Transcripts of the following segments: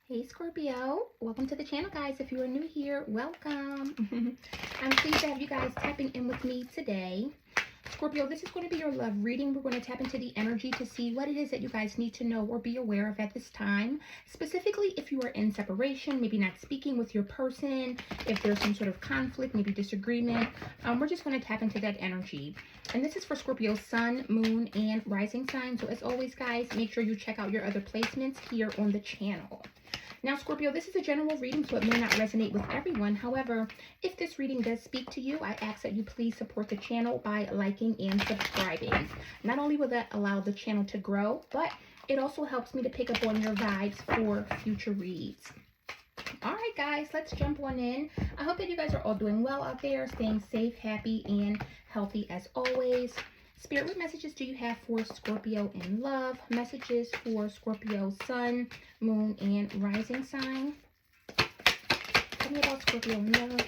Hey Scorpio, welcome to the channel guys. If you are new here, welcome. I'm pleased to have you guys tapping in with me today. Scorpio, this is going to be your love reading. We're going to tap into the energy to see what it is that you guys need to know or be aware of at this time. Specifically, if you are in separation, maybe not speaking with your person, if there's some sort of conflict, maybe disagreement, we're just going to tap into that energy. And this is for Scorpio sun, moon, and rising sign. So as always, guys, make sure you check out your other placements here on the channel. Now, Scorpio, this is a general reading, so it may not resonate with everyone. However, if this reading does speak to you, I ask that you please support the channel by liking and subscribing. Not only will that allow the channel to grow, but it also helps me to pick up on your vibes for future reads. All right, guys, let's jump on in. I hope that you guys are all doing well out there, staying safe, happy, and healthy as always. Spirit, what messages do you have for Scorpio in love? Messages for Scorpio sun, moon, and rising sign. Tell me about Scorpio in love.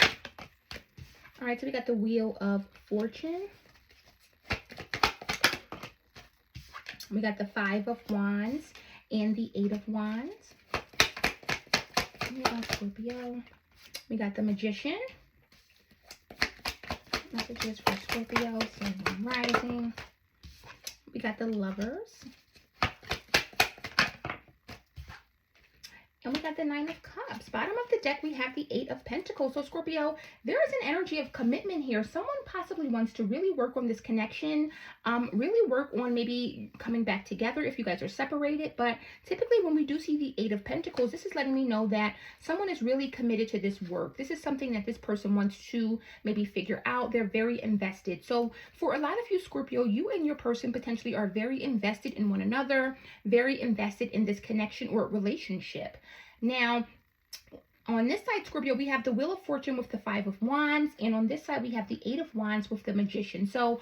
All right, so we got the Wheel of Fortune. We got the Five of Wands and the Eight of Wands. Tell me about Scorpio. We got the Magician. Messages for Scorpio, sun, moon, rising. We got the Lovers. And we got the Nine of Cups. Bottom of the deck, we have the Eight of Pentacles. So Scorpio, there is an energy of commitment here. Someone possibly wants to really work on this connection, really work on maybe coming back together if you guys are separated. But typically when we do see the Eight of Pentacles, this is letting me know that someone is really committed to this work. This is something that this person wants to maybe figure out. They're very invested. So for a lot of you, Scorpio, you and your person potentially are very invested in one another, very invested in this connection or relationship. Now, on this side, Scorpio, we have the Wheel of Fortune with the Five of Wands. And on this side, we have the Eight of Wands with the Magician. So,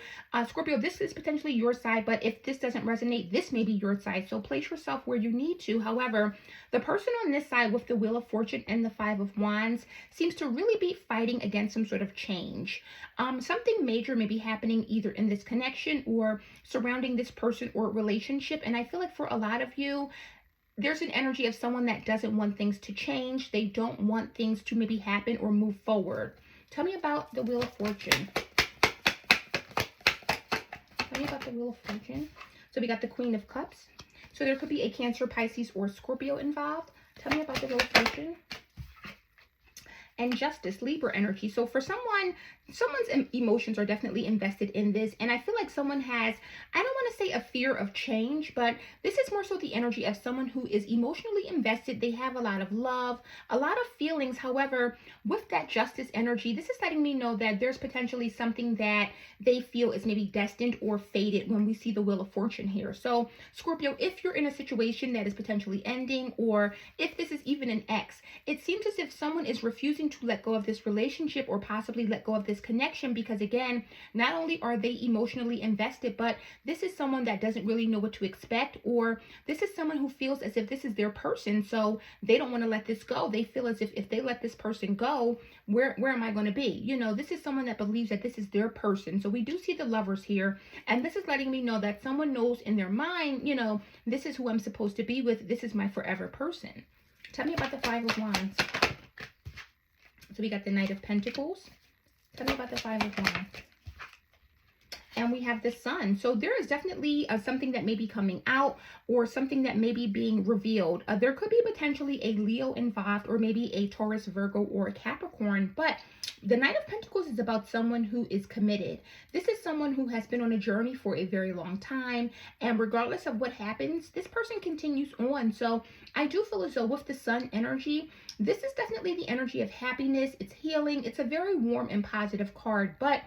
Scorpio, this is potentially your side. But if this doesn't resonate, this may be your side. So place yourself where you need to. However, the person on this side with the Wheel of Fortune and the Five of Wands seems to really be fighting against some sort of change. Something major may be happening either in this connection or surrounding this person or relationship. And I feel like for a lot of you, there's an energy of someone that doesn't want things to change. They don't want things to maybe happen or move forward. Tell me about the Wheel of Fortune. Tell me about the Wheel of Fortune. So we got the Queen of Cups. So there could be a Cancer, Pisces, or Scorpio involved. Tell me about the Wheel of Fortune. And Justice, Libra energy. So for someone's emotions are definitely invested in this. And I feel like someone has, I don't want to say a fear of change, but this is more so the energy of someone who is emotionally invested. They have a lot of love, a lot of feelings. However, with that Justice energy, this is letting me know that there's potentially something that they feel is maybe destined or fated when we see the Wheel of Fortune here. So Scorpio, if you're in a situation that is potentially ending, or if this is even an ex, it seems as if someone is refusing to let go of this relationship or possibly let go of this connection because, again, not only are they emotionally invested, but this is someone that doesn't really know what to expect, or this is someone who feels as if this is their person, so they don't want to let this go. They feel as if they let this person go, where am I going to be? You know, this is someone that believes that this is their person. So we do see the Lovers here, and this is letting me know that someone knows in their mind, you know, this is who I'm supposed to be with. This is my forever person. Tell me about the Five of Wands. So we got the Knight of Pentacles. Tell me about the Five of Wands. And we have the Sun. So there is definitely something that may be coming out or something that may be being revealed. There could be potentially a Leo involved, or maybe a Taurus, Virgo, or a Capricorn. But the Knight of Pentacles is about someone who is committed. This is someone who has been on a journey for a very long time. And regardless of what happens, this person continues on. So I do feel as though with the Sun energy, this is definitely the energy of happiness. It's healing. It's a very warm and positive card. But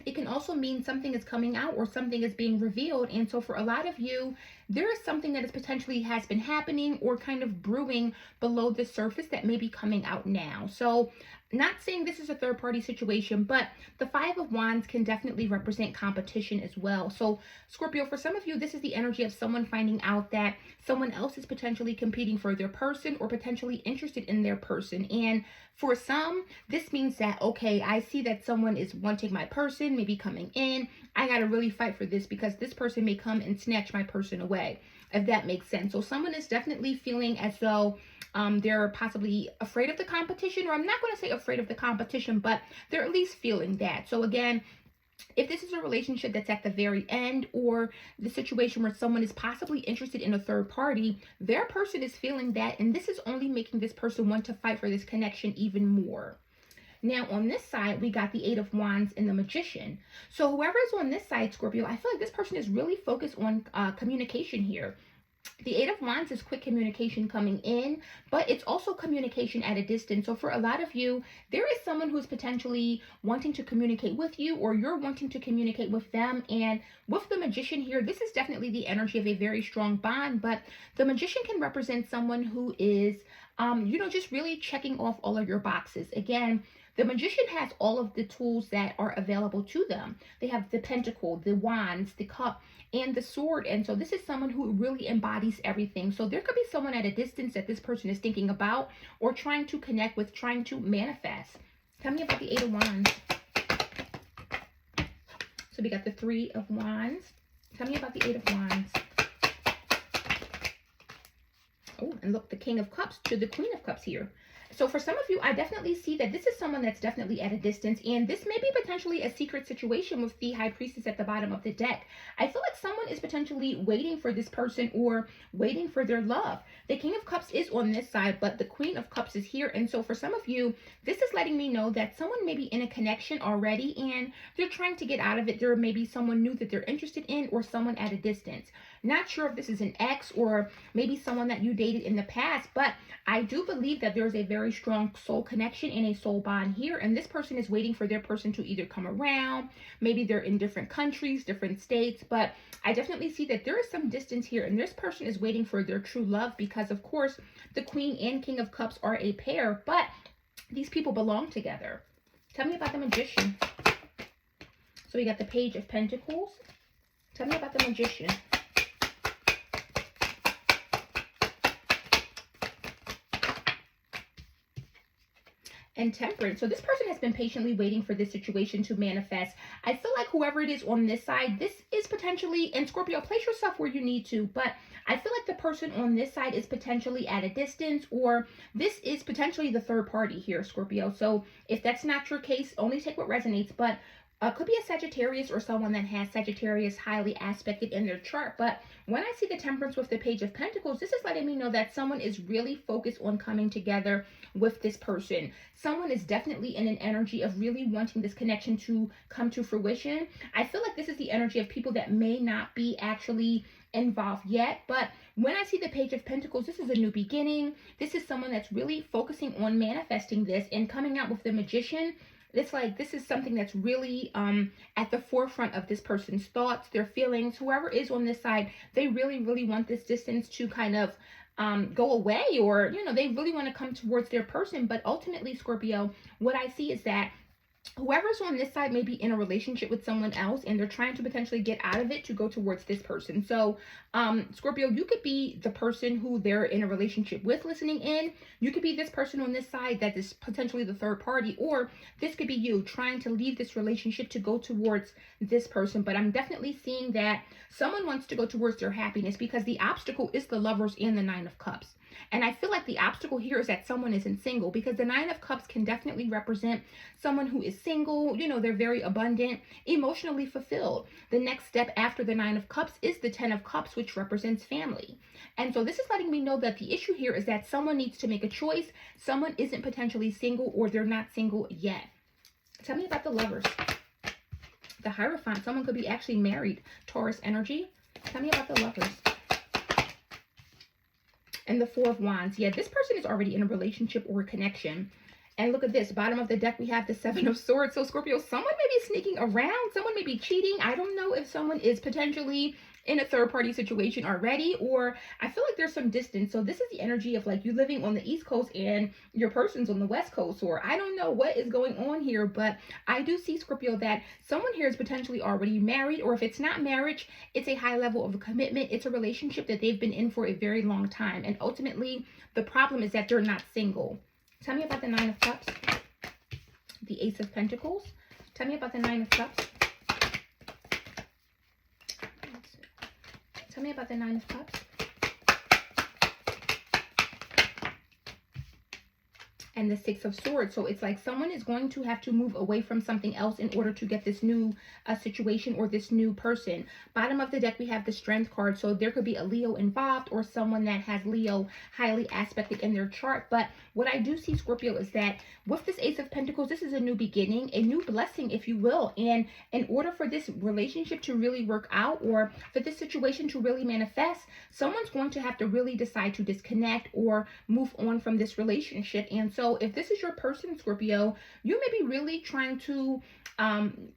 it can also mean something is coming out or something is being revealed. And so for a lot of you, there is something that is potentially has been happening or kind of brewing below the surface that may be coming out now. So not saying this is a third party situation, but the Five of Wands can definitely represent competition as well. So Scorpio, for some of you, this is the energy of someone finding out that someone else is potentially competing for their person or potentially interested in their person. And for some, this means that, okay, I see that someone is wanting my person, maybe coming in. I got to really fight for this because this person may come and snatch my person away, if that makes sense. So someone is definitely feeling as though They're possibly afraid of the competition, or I'm not going to say afraid of the competition, but they're at least feeling that. So again, if this is a relationship that's at the very end, or the situation where someone is possibly interested in a third party, their person is feeling that, and this is only making this person want to fight for this connection even more. Now, on this side, we got the Eight of Wands and the Magician. So whoever is on this side, Scorpio, I feel like this person is really focused on communication here. The Eight of Wands is quick communication coming in, but it's also communication at a distance. So for a lot of you, there is someone who's potentially wanting to communicate with you, or you're wanting to communicate with them. And with the Magician here, this is definitely the energy of a very strong bond, but the Magician can represent someone who is, just really checking off all of your boxes. Again, the Magician has all of the tools that are available to them. They have the Pentacle, the Wands, the Cup, and the Sword. And so this is someone who really embodies everything. So there could be someone at a distance that this person is thinking about, or trying to connect with, trying to manifest. Tell me about the Eight of Wands. So we got the Three of Wands. Tell me about the Eight of Wands. Oh, and look, the King of Cups to the Queen of Cups here. So for some of you, I definitely see that this is someone that's definitely at a distance, and this may be potentially a secret situation with the High Priestess at the bottom of the deck. I feel like someone is potentially waiting for this person, or waiting for their love. The King of Cups is on this side, but the Queen of Cups is here. And so for some of you, this is letting me know that someone may be in a connection already, and they're trying to get out of it. There may be someone new that they're interested in, or someone at a distance. Not sure if this is an ex, or maybe someone that you dated in the past, but I do believe that there's a very strong soul connection and a soul bond here, and this person is waiting for their person to either come around. Maybe they're in different countries, different states, but I definitely see that there is some distance here, and this person is waiting for their true love, because of course the Queen and King of Cups are a pair, but these people belong together. Tell me about the Magician. So we got the Page of Pentacles. Tell me about the Magician. And Temperance. So this person has been patiently waiting for this situation to manifest. I feel like whoever it is on this side, this is potentially, and Scorpio, place yourself where you need to, but I feel like the person on this side is potentially at a distance, or this is potentially the third party here, Scorpio. So if that's not your case, only take what resonates, but could be a Sagittarius, or someone that has Sagittarius highly aspected in their chart. But when I see the Temperance with the Page of Pentacles, this is letting me know that someone is really focused on coming together with this person. Someone is definitely in an energy of really wanting this connection to come to fruition. I feel like this is the energy of people that may not be actually involved yet, but when I see the Page of Pentacles, this is a new beginning. This is someone that's really focusing on manifesting this and coming out with the Magician. It's like this is something that's really at the forefront of this person's thoughts, their feelings. Whoever is on this side, they really, really want this distance to kind of go away, or, they really want to come towards their person. But ultimately, Scorpio, what I see is that whoever's on this side may be in a relationship with someone else, and they're trying to potentially get out of it to go towards this person. So, Scorpio, you could be the person who they're in a relationship with listening in. You could be this person on this side that is potentially the third party, or this could be you trying to leave this relationship to go towards this person. But I'm definitely seeing that someone wants to go towards their happiness, because the obstacle is the Lovers and the Nine of Cups. And I feel like the obstacle here is that someone isn't single, because the Nine of Cups can definitely represent someone who is single. They're very abundant, emotionally fulfilled. The next step after the Nine of Cups is the Ten of Cups, which represents family. And so this is letting me know that the issue here is that someone needs to make a choice. Someone isn't potentially single, or they're not single yet. Tell me about the Lovers. The Hierophant. Someone could be actually married. Taurus energy. Tell me about the Lovers. And the Four of Wands. Yeah, this person is already in a relationship or a connection. And look at this. Bottom of the deck, we have the Seven of Swords. So, Scorpio, someone may be sneaking around. Someone may be cheating. I don't know if someone is potentially in a third-party situation already, or I feel like there's some distance. So this is the energy of like you living on the East Coast and your person's on the West Coast, or I don't know what is going on here, but I do see, Scorpio, that someone here is potentially already married, or if it's not marriage, it's a high level of a commitment. It's a relationship that they've been in for a very long time. And ultimately, the problem is that they're not single. Tell me about the Nine of Cups. The Ace of Pentacles. Tell me about the Nine of Cups. Tell me about the Nine of Cups. and the Six of Swords. So it's like someone is going to have to move away from something else in order to get this new situation or this new person. Bottom of the deck, we have the Strength card. So there could be a Leo involved or someone that has Leo highly aspected in their chart. But what I do see, Scorpio, is that with this Ace of Pentacles, this is a new beginning, a new blessing, if you will. And in order for this relationship to really work out, or for this situation to really manifest, someone's going to have to really decide to disconnect or move on from this relationship. And so if this is your person, Scorpio, you may be really trying to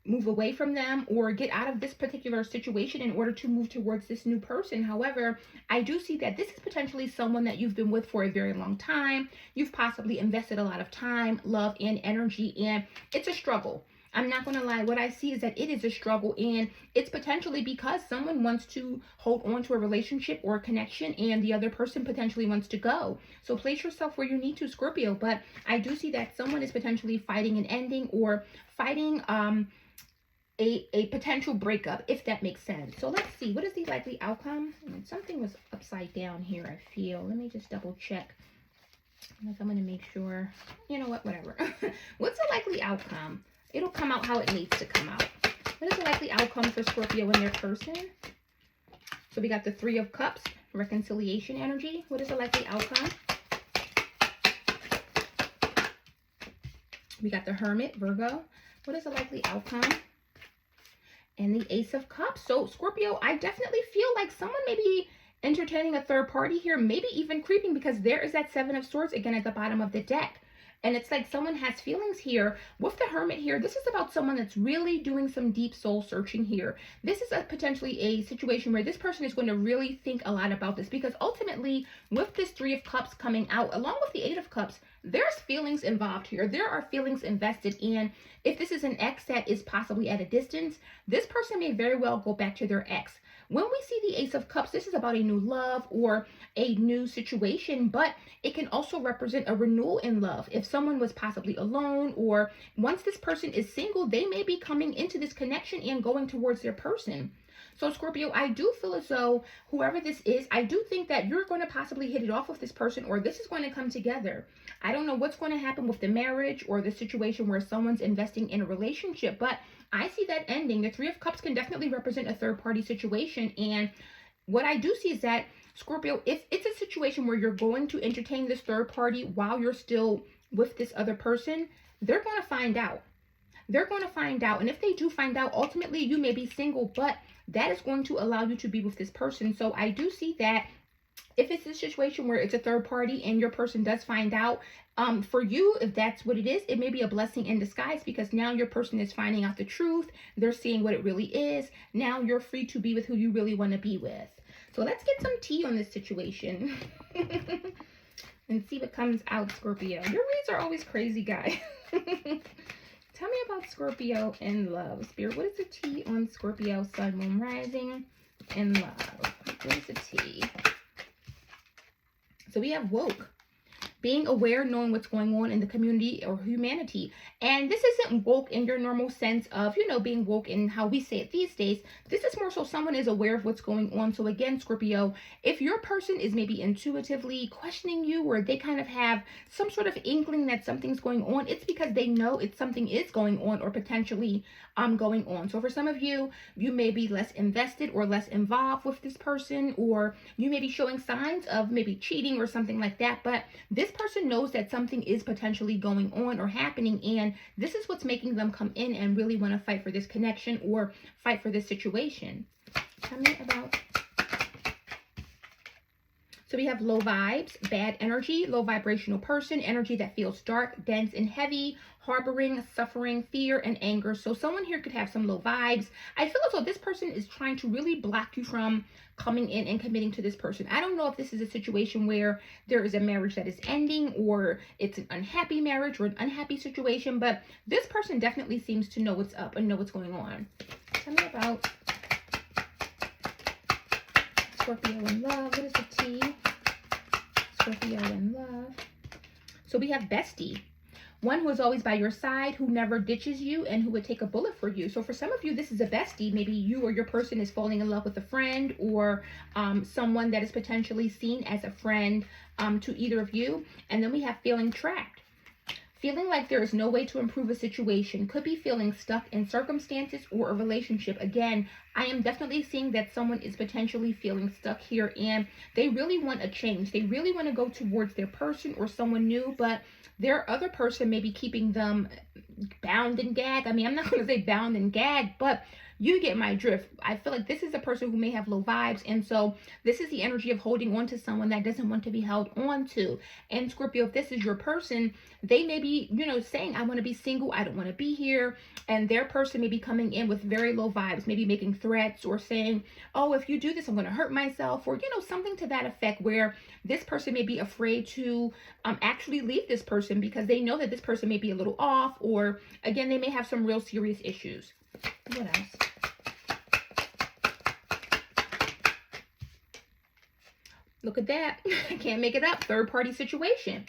move away from them or get out of this particular situation in order to move towards this new person. However, I do see that this is potentially someone that you've been with for a very long time. You've possibly invested a lot of time, love, and energy, and it's a struggle. I'm not going to lie. What I see is that it is a struggle, and it's potentially because someone wants to hold on to a relationship or a connection and the other person potentially wants to go. So place yourself where you need to, Scorpio. But I do see that someone is potentially fighting an ending or fighting a potential breakup, if that makes sense. So let's see. What is the likely outcome? Something was upside down here, I feel. Let me just double check. I'm going to make sure. You know what? Whatever. What's the likely outcome? It'll come out how it needs to come out. What is the likely outcome for Scorpio and their person? So we got the Three of Cups, reconciliation energy. What is the likely outcome? We got the Hermit, Virgo. What is the likely outcome? And the Ace of Cups. So Scorpio, I definitely feel like someone may be entertaining a third party here, maybe even creeping, because there is that Seven of Swords again at the bottom of the deck. And it's like someone has feelings here. With the Hermit here, this is about someone that's really doing some deep soul searching here. This is potentially a situation where this person is going to really think a lot about this, because ultimately with this Three of Cups coming out, along with the Eight of Cups, there's feelings involved here. There are feelings invested in. If this is an ex that is possibly at a distance, this person may very well go back to their ex. When we see the Ace of Cups, this is about a new love or a new situation, but it can also represent a renewal in love. If someone was possibly alone, or once this person is single, they may be coming into this connection and going towards their person. So Scorpio, I do feel as though whoever this is, I do think that you're going to possibly hit it off with this person, or this is going to come together. I don't know what's going to happen with the marriage or the situation where someone's investing in a relationship, but I see that ending. The Three of Cups can definitely represent a third party situation. And what I do see is that, Scorpio, if it's a situation where you're going to entertain this third party while you're still with this other person, they're going to find out. They're going to find out. And if they do find out, ultimately you may be single, but that is going to allow you to be with this person. So I do see that if it's a situation where it's a third party and your person does find out, for you, if that's what it is, it may be a blessing in disguise, because now your person is finding out the truth. They're seeing what it really is. Now you're free to be with who you really want to be with. So let's get some tea on this situation and see what comes out, Scorpio. Your reads are always crazy, guys. Tell me about Scorpio and love. Spirit, what is the tea on Scorpio, Sun, Moon, Rising, and love? What is the tea? So we have woke. Being aware, knowing what's going on in the community or humanity. And this isn't woke in your normal sense of, you know, being woke in how we say it these days. This is more so someone is aware of what's going on. So again, Scorpio, if your person is maybe intuitively questioning you, or they kind of have some sort of inkling that something's going on, it's because they know something is going on, or potentially going on. So for some of you, you may be less invested or less involved with this person, or you may be showing signs of maybe cheating or something like that. But this person knows that something is potentially going on or happening, and this is what's making them come in and really want to fight for this connection or fight for this situation. Tell me about... So we have low vibes, bad energy, low vibrational person, energy that feels dark, dense, and heavy, harboring, suffering, fear, and anger. So someone here could have some low vibes. I feel as though this person is trying to really block you from coming in and committing to this person. I don't know if this is a situation where there is a marriage that is ending, or it's an unhappy marriage or an unhappy situation, but this person definitely seems to know what's up and know what's going on. Tell me about Scorpio in love. What is the tea? Scorpio in love. So we have bestie. One who is always by your side, who never ditches you, and who would take a bullet for you. So for some of you, this is a bestie. Maybe you or your person is falling in love with a friend, or someone that is potentially seen as a friend to either of you. And then we have feeling trapped. Feeling like there is no way to improve a situation. Could be feeling stuck in circumstances or a relationship. Again, I am definitely seeing that someone is potentially feeling stuck here and they really want a change. They really want to go towards their person or someone new, but their other person may be keeping them bound and gagged. I mean, I'm not going to say bound and gagged, but you get my drift. I feel like this is a person who may have low vibes, and so this is the energy of holding on to someone that doesn't want to be held on to. And Scorpio, if this is your person, they may be, saying, I want to be single, I don't want to be here. And their person may be coming in with very low vibes, maybe making threats or saying, oh, if you do this, I'm going to hurt myself, or, something to that effect, where this person may be afraid to actually leave this person because they know that this person may be a little off, or again, they may have some real serious issues. What else? Look at that. I can't make it up. Third party situation.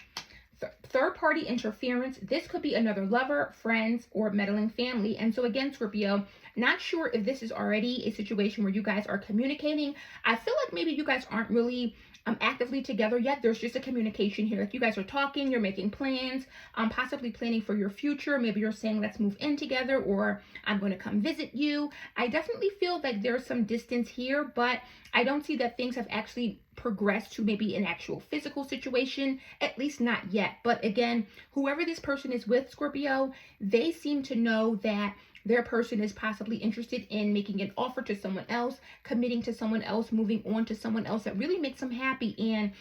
Third party interference. This could be another lover, friends, or meddling family. And so again, Scorpio, not sure if this is already a situation where you guys are communicating. I feel like maybe you guys aren't really actively together yet. There's just a communication here. Like you guys are talking, you're making plans, possibly planning for your future. Maybe you're saying, let's move in together, or I'm going to come visit you. I definitely feel like there's some distance here, but I don't see that things have actually progressed to maybe an actual physical situation, at least not yet. But again, whoever this person is with, Scorpio, they seem to know that their person is possibly interested in making an offer to someone else, committing to someone else, moving on to someone else that really makes them happy. And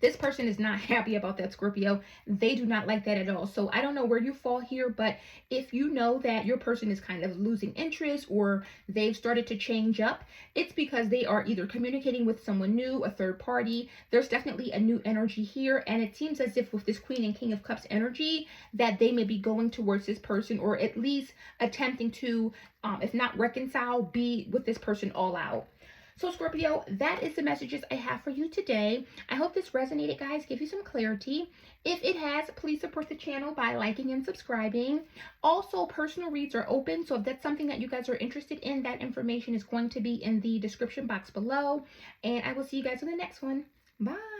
this person is not happy about that, Scorpio. They do not like that at all. So I don't know where you fall here, but if you know that your person is kind of losing interest or they've started to change up, it's because they are either communicating with someone new, a third party. There's definitely a new energy here. And it seems as if with this Queen and King of Cups energy, that they may be going towards this person, or at least attempting to, if not reconcile, be with this person all out. So Scorpio, that is the messages I have for you today. I hope this resonated, guys, give you some clarity. If it has, please support the channel by liking and subscribing. Also, personal reads are open, so if that's something that you guys are interested in, that information is going to be in the description box below. And I will see you guys in the next one. Bye.